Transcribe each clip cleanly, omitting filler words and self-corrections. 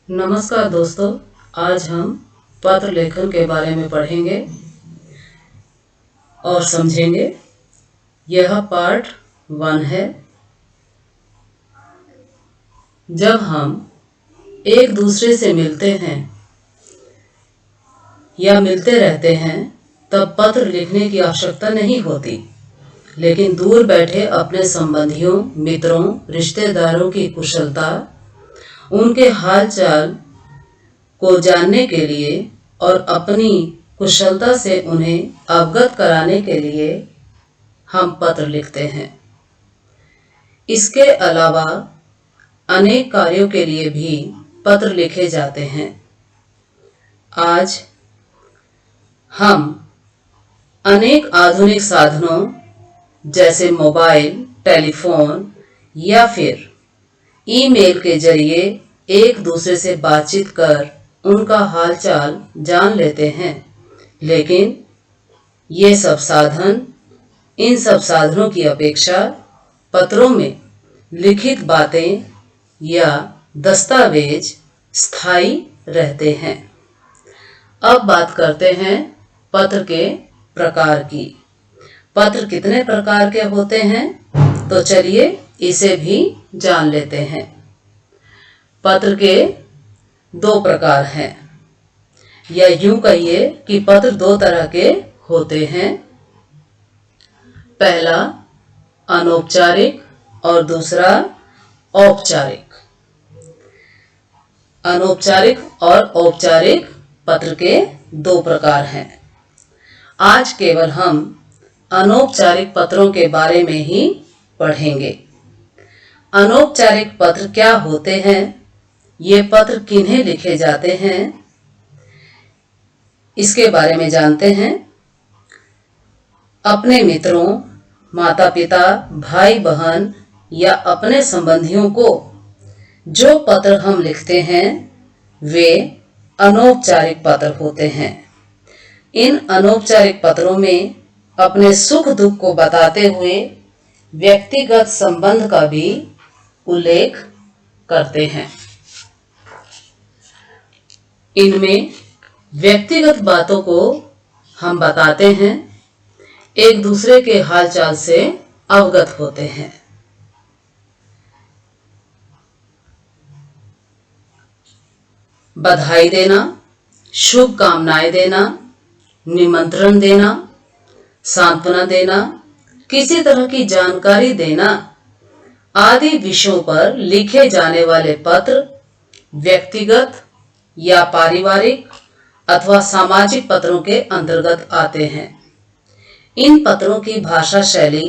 नमस्कार दोस्तों, आज हम पत्र लेखन के बारे में पढ़ेंगे और समझेंगे। यह पार्ट 1 है। जब हम एक दूसरे से मिलते हैं या मिलते रहते हैं तब पत्र लिखने की आवश्यकता नहीं होती, लेकिन दूर बैठे अपने संबंधियों, मित्रों, रिश्तेदारों की कुशलता, उनके हाल चाल को जानने के लिए और अपनी कुशलता से उन्हें अवगत कराने के लिए हम पत्र लिखते हैं। इसके अलावा अनेक कार्यों के लिए भी पत्र लिखे जाते हैं। आज हम अनेक आधुनिक साधनों जैसे मोबाइल, टेलीफोन या फिर ईमेल के जरिए एक दूसरे से बातचीत कर उनका हालचाल जान लेते हैं, लेकिन इन सब साधनों की अपेक्षा पत्रों में लिखित बातें या दस्तावेज स्थायी रहते हैं। अब बात करते हैं पत्र के प्रकार की। पत्र कितने प्रकार के होते हैं, तो चलिए इसे भी जान लेते हैं। पत्र के 2 प्रकार हैं, या यूं कहिए कि पत्र 2 तरह के होते हैं। पहला अनौपचारिक और दूसरा औपचारिक। अनौपचारिक और औपचारिक पत्र के 2 प्रकार हैं। आज केवल हम अनौपचारिक पत्रों के बारे में ही पढ़ेंगे। अनौपचारिक पत्र क्या होते हैं, ये पत्र किन्हें लिखे जाते हैं, इसके बारे में जानते हैं। अपने मित्रों, माता पिता, भाई बहन या अपने संबंधियों को जो पत्र हम लिखते हैं वे अनौपचारिक पत्र होते हैं। इन अनौपचारिक पत्रों में अपने सुख दुख को बताते हुए व्यक्तिगत संबंध का भी उल्लेख करते हैं। इनमें व्यक्तिगत बातों को हम बताते हैं, एक दूसरे के हालचाल से अवगत होते हैं। बधाई देना, शुभकामनाएं देना, निमंत्रण देना, सांत्वना देना, किसी तरह की जानकारी देना आदि विषयों पर लिखे जाने वाले पत्र व्यक्तिगत या पारिवारिक अथवा सामाजिक पत्रों के अंतर्गत आते हैं। इन पत्रों की भाषा शैली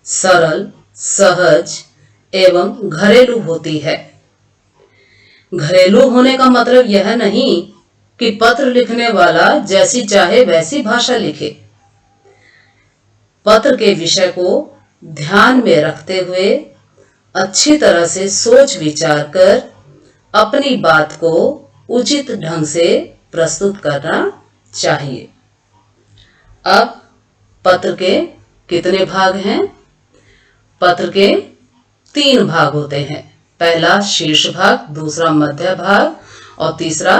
सरल, सहज एवं घरेलू होती है। घरेलू होने का मतलब यह नहीं कि पत्र लिखने वाला जैसी चाहे वैसी भाषा लिखे। पत्र के विषय को ध्यान में रखते हुए अच्छी तरह से सोच विचार कर अपनी बात को उचित ढंग से प्रस्तुत करना चाहिए। अब पत्र के कितने भाग हैं? पत्र के 3 भाग होते हैं। पहला शीर्ष भाग, दूसरा मध्य भाग और तीसरा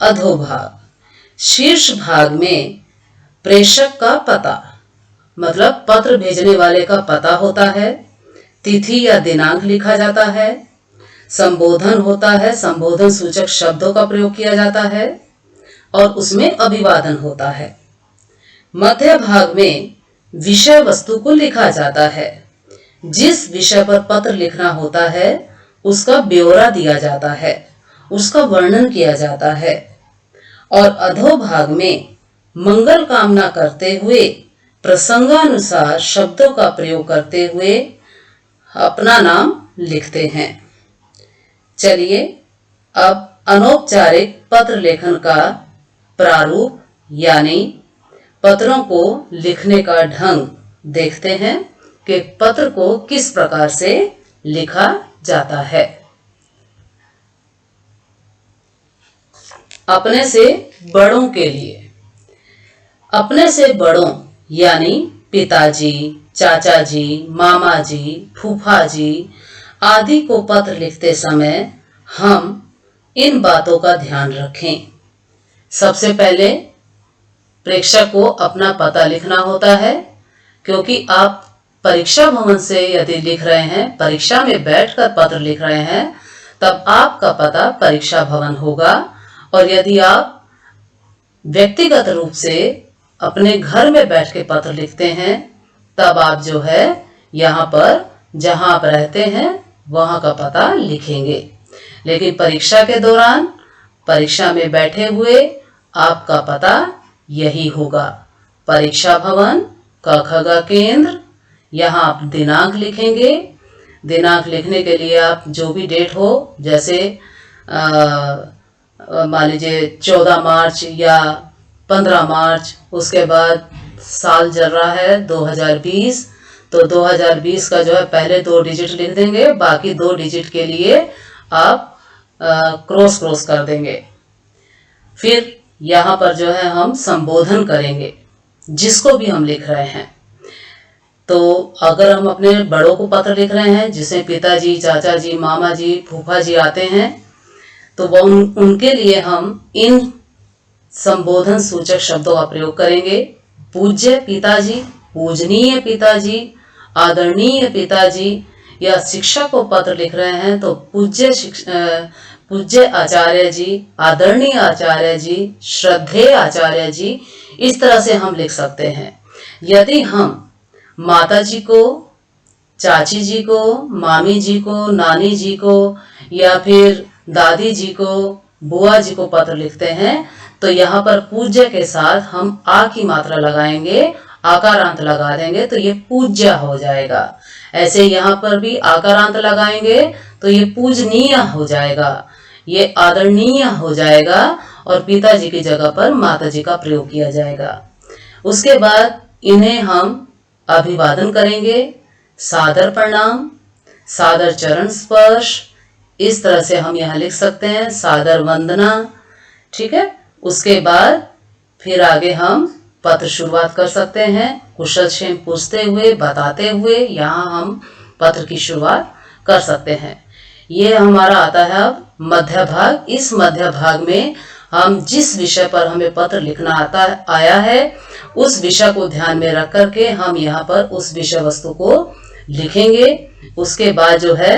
अधोभाग। शीर्ष भाग में प्रेषक का पता, मतलब पत्र भेजने वाले का पता होता है, तिथि या दिनांक लिखा जाता है, संबोधन होता है, संबोधन सूचक शब्दों का प्रयोग किया जाता है और उसमें अभिवादन होता है। मध्य भाग में विषय वस्तु को लिखा जाता है। जिस विषय पर पत्र लिखना होता है उसका ब्यौरा दिया जाता है, उसका वर्णन किया जाता है। और अधोभाग में मंगल कामना करते हुए प्रसंगानुसार शब्दों का प्रयोग करते हुए अपना नाम लिखते हैं। चलिए अब अनौपचारिक पत्र लेखन का प्रारूप यानी पत्रों को लिखने का ढंग देखते हैं कि पत्र को किस प्रकार से लिखा जाता है। अपने से बड़ों के लिए। अपने से बड़ों यानी पिताजी, चाचा जी, मामा जी, फूफा जी आदि को पत्र लिखते समय हम इन बातों का ध्यान रखें। सबसे पहले प्रेक्षक को अपना पता लिखना होता है, क्योंकि आप परीक्षा भवन से यदि लिख रहे हैं, परीक्षा में बैठकर पत्र लिख रहे हैं, तब आपका पता परीक्षा भवन होगा। और यदि आप व्यक्तिगत रूप से अपने घर में बैठ के पत्र लिखते हैं, तब आप जो है यहाँ पर जहाँ आप रहते हैं वहाँ का पता लिखेंगे। लेकिन परीक्षा के दौरान परीक्षा में बैठे हुए आपका पता यही होगा, परीक्षा भवन, क ख ग केंद्र। यहाँ आप दिनांक लिखेंगे। दिनांक लिखने के लिए आप जो भी डेट हो, जैसे मान लीजिए 14 मार्च या 15 मार्च, उसके बाद साल चल रहा है 2020, तो 2020 का जो है पहले 2 डिजिट लिख देंगे, बाकी 2 डिजिट के लिए आप क्रॉस क्रॉस कर देंगे। फिर यहाँ पर जो है हम संबोधन करेंगे जिसको भी हम लिख रहे हैं। तो अगर हम अपने बड़ों को पत्र लिख रहे हैं, जिसे पिताजी, चाचा जी, मामा जी, फूफा जी आते हैं, तो वो उनके लिए हम इन संबोधन सूचक शब्दों का प्रयोग करेंगे। पूज्य पिताजी, पूजनीय पिताजी, आदरणीय पिताजी। या शिक्षक को पत्र लिख रहे हैं तो पूज्य आचार्य जी, आदरणीय आचार्य जी, श्रद्धेय आचार्य जी, इस तरह से हम लिख सकते हैं। यदि हम माता जी को, चाची जी को, मामी जी को, नानी जी को या फिर दादी जी को, बुआ जी को पत्र लिखते हैं, तो यहाँ पर पूज्य के साथ हम आ की मात्रा लगाएंगे, आकारांत लगा देंगे, तो ये पूज्य हो जाएगा। ऐसे यहाँ पर भी आकारांत लगाएंगे तो ये पूजनीय हो जाएगा, ये आदरणीय हो जाएगा, और पिताजी की जगह पर माता जी का प्रयोग किया जाएगा। उसके बाद इन्हें हम अभिवादन करेंगे, सादर प्रणाम, सादर चरण स्पर्श, इस तरह से हम यहाँ लिख सकते हैं, सादर वंदना। ठीक है। उसके बाद फिर आगे हम पत्र शुरुआत कर सकते हैं, कुशल क्षेम पूछते हुए, बताते हुए यहाँ हम पत्र की शुरुआत कर सकते हैं। ये हमारा आता है अब मध्य भाग। इस मध्य भाग में हम जिस विषय पर हमें पत्र लिखना आया है, उस विषय को ध्यान में रख करके हम यहाँ पर उस विषय वस्तु को लिखेंगे। उसके बाद जो है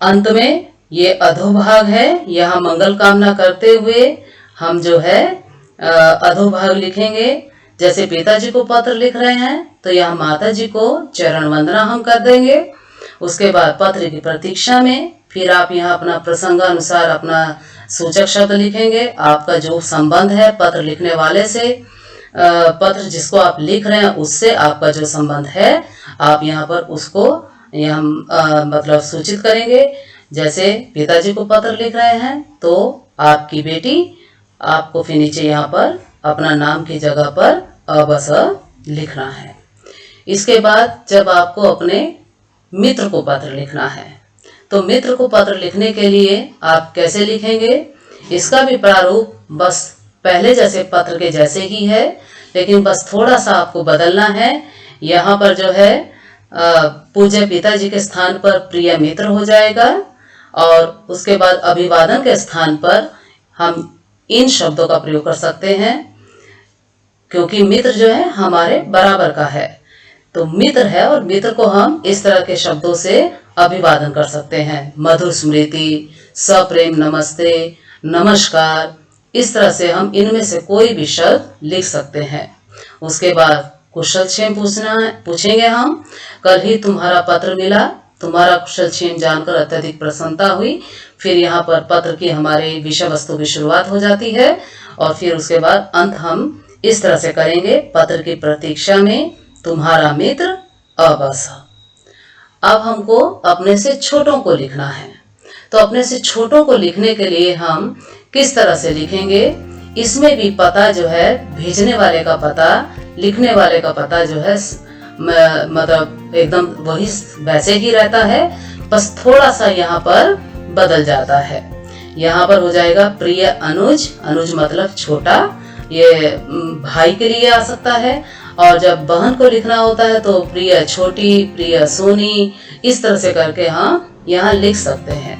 अंत में ये अधोभाग है, यहाँ मंगल कामना करते हुए हम जो है अधोभाग लिखेंगे। जैसे पिताजी को पत्र लिख रहे हैं तो यहाँ माता जी को चरण वंदना हम कर देंगे। उसके बाद पत्र की प्रतीक्षा में फिर आप यहाँ अपना प्रसंगानुसार अपना सूचक शब्द लिखेंगे। आपका जो संबंध है पत्र लिखने वाले से, पत्र जिसको आप लिख रहे हैं उससे आपका जो संबंध है, आप यहाँ पर उसको यहाँ मतलब सूचित करेंगे। जैसे पिताजी को पत्र लिख रहे हैं तो आपकी बेटी, आपको फिर नीचे यहाँ पर अपना नाम की जगह पर अ ब स लिखना है। इसके बाद जब आपको अपने मित्र को पत्र लिखना है, तो मित्र को पत्र लिखने के लिए आप कैसे लिखेंगे, इसका भी प्रारूप बस पहले जैसे पत्र के जैसे ही है, लेकिन बस थोड़ा सा आपको बदलना है। यहाँ पर जो है पूज्य पिताजी के स्थान पर प्रिय मित्र हो जाएगा, और उसके बाद अभिवादन के स्थान पर हम इन शब्दों का प्रयोग कर सकते हैं, क्योंकि मित्र जो है हमारे बराबर का है, तो मित्र है और मित्र को हम इस तरह के शब्दों से अभिवादन कर सकते हैं। मधुर स्मृति, सप्रेम नमस्ते, नमस्कार, इस तरह से हम इनमें से कोई भी शब्द लिख सकते हैं। उसके बाद कुशल क्षेम पूछेंगे हम। कल ही तुम्हारा पत्र मिला, तुम्हारा कुशल क्षेम जानकर अत्यधिक प्रसन्नता हुई। फिर यहाँ पर पत्र की हमारे विषय वस्तु की शुरुआत हो जाती है, और फिर उसके बाद अंत हम इस तरह से करेंगे, पत्र की प्रतीक्षा में तुम्हारा मित्र अ ब स। अब हमको अपने से छोटों को लिखना है, तो अपने से छोटों को लिखने के लिए हम किस तरह से लिखेंगे, इसमें भी पता जो है भेजने वाले का पता, लिखने वाले का पता जो है मतलब एकदम वही वैसे ही रहता है, बस थोड़ा सा यहाँ पर बदल जाता है। यहाँ पर हो जाएगा प्रिय अनुज, अनुज मतलब छोटा, ये भाई के लिए आ सकता है। और जब बहन को लिखना होता है तो प्रिय छोटी, प्रिय सोनी, इस तरह से करके हम यहाँ लिख सकते हैं।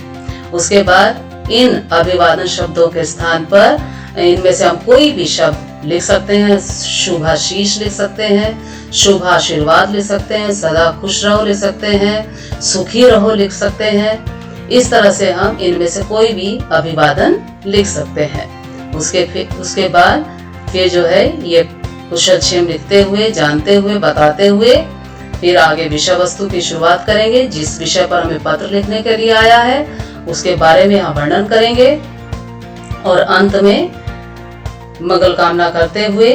उसके बाद इन अभिवादन शब्दों के स्थान पर इनमें से हम कोई भी शब्द लिख सकते हैं। शुभाशीष लिख सकते हैं, शुभ आशीर्वाद लिख सकते हैं, सदा खुश रहो लिख सकते हैं, सुखी रहो लिख सकते हैं। इस तरह से हम इनमें से कोई भी अभिवादन लिख सकते हैं। उसके बाद फिर जो है ये कुशल क्षेम लिखते हुए, जानते हुए, बताते हुए फिर आगे विषय वस्तु की शुरुआत करेंगे। जिस विषय पर हमें पत्र लिखने के लिए आया है उसके बारे में हम वर्णन करेंगे और अंत में मंगल कामना करते हुए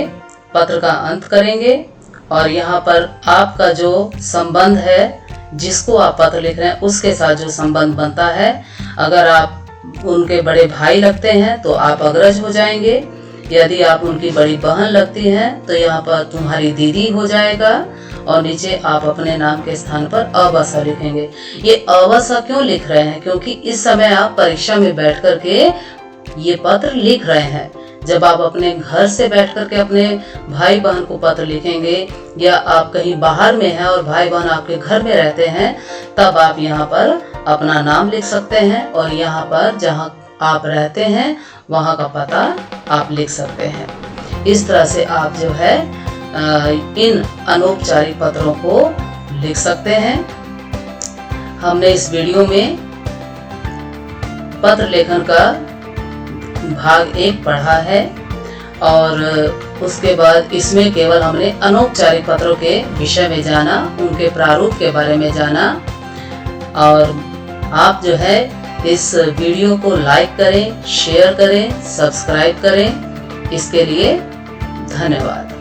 पत्र का अंत करेंगे। और यहाँ पर आपका जो संबंध है, जिसको आप पत्र लिख रहे हैं उसके साथ जो संबंध बनता है, अगर आप उनके बड़े भाई लगते हैं तो आप अग्रज हो जाएंगे। यदि आप उनकी बड़ी बहन लगती हैं तो यहाँ पर तुम्हारी दीदी हो जाएगा और नीचे आप अपने नाम के स्थान पर अवसा लिखेंगे। ये अवसा क्यों लिख रहे हैं? क्योंकि इस समय आप परीक्षा में बैठ करके ये पत्र लिख रहे हैं। जब आप अपने घर से बैठ करके अपने भाई बहन को पत्र लिखेंगे या आप कहीं बाहर में हैं और भाई बहन आपके घर में रहते हैं, तब आप यहाँ पर अपना नाम लिख सकते हैं और यहाँ पर जहाँ आप रहते हैं वहाँ का पता आप लिख सकते हैं। इस तरह से आप जो है इन अनौपचारिक पत्रों को लिख सकते हैं। हमने इस वीडियो में पत्र लेखन का भाग 1 पढ़ा है और उसके बाद इसमें केवल हमने अनौपचारिक पत्रों के विषय में जाना, उनके प्रारूप के बारे में जाना। और आप जो है इस वीडियो को लाइक करें, शेयर करें, सब्सक्राइब करें। इसके लिए धन्यवाद।